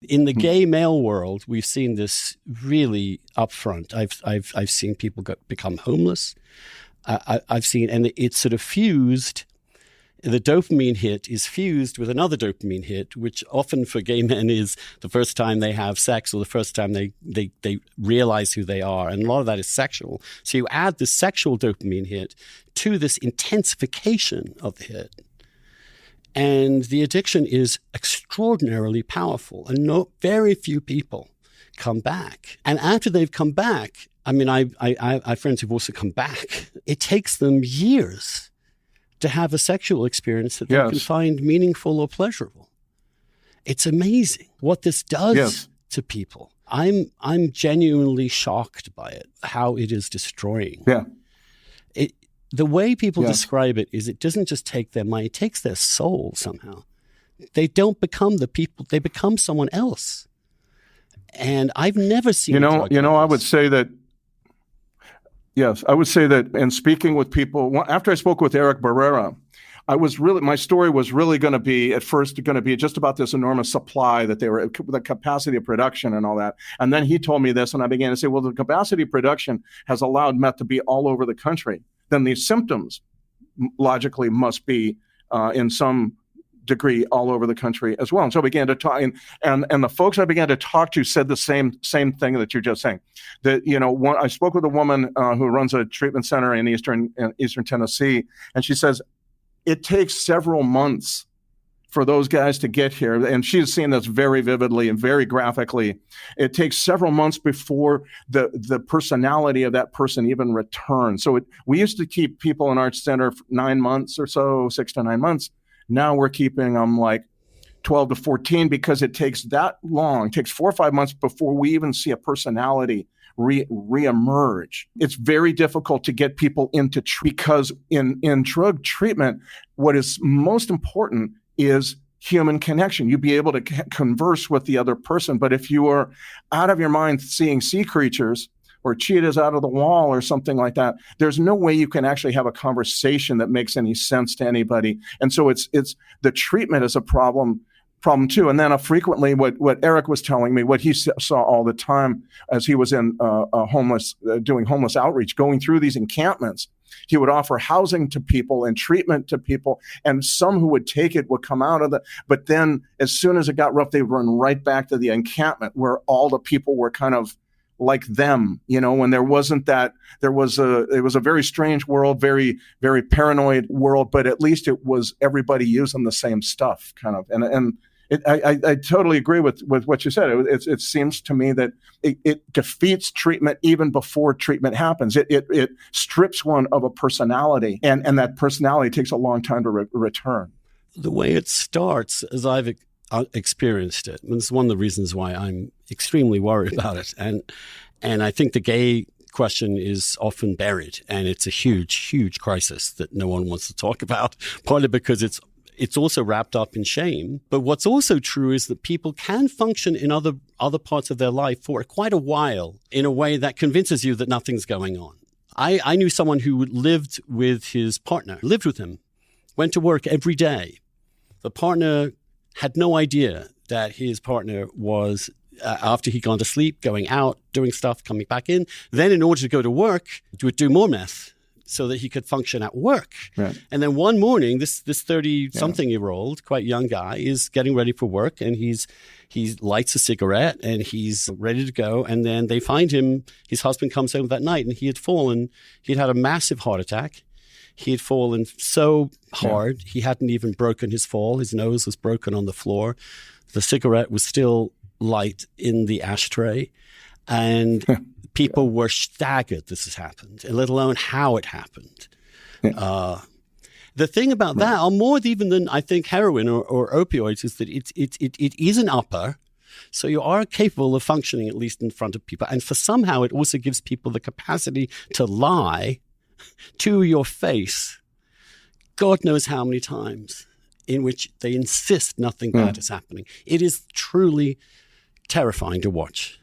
In the gay male world, we've seen this really upfront. I've seen people become homeless. I've seen, and it's sort of fused. The dopamine hit is fused with another dopamine hit, which often for gay men is the first time they have sex or the first time they realize who they are. And a lot of that is sexual. So you add the sexual dopamine hit to this intensification of the hit. And the addiction is extraordinarily powerful. And very few people come back. And after they've come back, I mean, I have friends who've also come back. It takes them years to have a sexual experience that they can find meaningful or pleasurable. It's amazing what this does to people. I'm genuinely shocked by it, how it is destroying. Yeah. The way people describe it is it doesn't just take their mind, it takes their soul somehow. They don't become the people, they become someone else. And I've never seen I would say that, I would say that in speaking with people, after I spoke with Eric Barrera, my story was really going to be at first going to be just about this enormous supply that the capacity of production and all that. And then he told me this, and I began to say, well, the capacity of production has allowed meth to be all over the country. Then these symptoms logically must be in some degree all over the country as well. And so I began to talk, and the folks I began to talk to said the same thing that you're just saying. That I spoke with a woman who runs a treatment center in Eastern Tennessee, and she says it takes several months for those guys to get here. And she's seen this very vividly and very graphically. It takes several months before the personality of that person even returns. So we used to keep people in our center for 9 months or so, 6 to 9 months. Now we're keeping them like 12 to 14 because it takes that long. It takes 4 or 5 months before we even see a personality reemerge. It's very difficult to get people into because in drug treatment, what is most important is human connection. You'd be able to converse with the other person. But if you are out of your mind seeing sea creatures or cheetahs out of the wall or something like that, there's no way you can actually have a conversation that makes any sense to anybody. And so it's the treatment is a problem too. And then frequently what Eric was telling me, what he saw all the time as he was in doing homeless outreach, going through these encampments, he would offer housing to people and treatment to people, and some who would take it would come out of but then as soon as it got rough, they would run right back to the encampment where all the people were kind of like them, when there wasn't that, it was a very strange world, very, very paranoid world, but at least it was everybody using the same stuff kind of. And I totally agree with what you said. It seems to me that it defeats treatment even before treatment happens. It strips one of a personality, and that personality takes a long time to return. The way it starts, as I've experienced it, and it's one of the reasons why I'm extremely worried about it. And I think the gay question is often buried, and it's a huge, huge crisis that no one wants to talk about, partly because it's also wrapped up in shame. But what's also true is that people can function in other parts of their life for quite a while in a way that convinces you that nothing's going on. I knew someone who lived with his partner, lived with him, went to work every day. The partner had no idea that his partner was, after he'd gone to sleep, going out, doing stuff, coming back in. Then in order to go to work, would do more meth so that he could function at work. Right. And then one morning, this 30-something-year-old, quite young guy, is getting ready for work, and he lights a cigarette, and he's ready to go. And then they find him, his husband comes home that night, and he'd had a massive heart attack. He had fallen so hard, he hadn't even broken his fall. His nose was broken on the floor. The cigarette was still light in the ashtray. And people were staggered this has happened, let alone how it happened. The thing about that, or more even than I think heroin or opioids, is that it is an upper. So you are capable of functioning at least in front of people. And for somehow it also gives people the capacity to lie to your face, God knows how many times, in which they insist nothing bad is happening. It is truly terrifying to watch.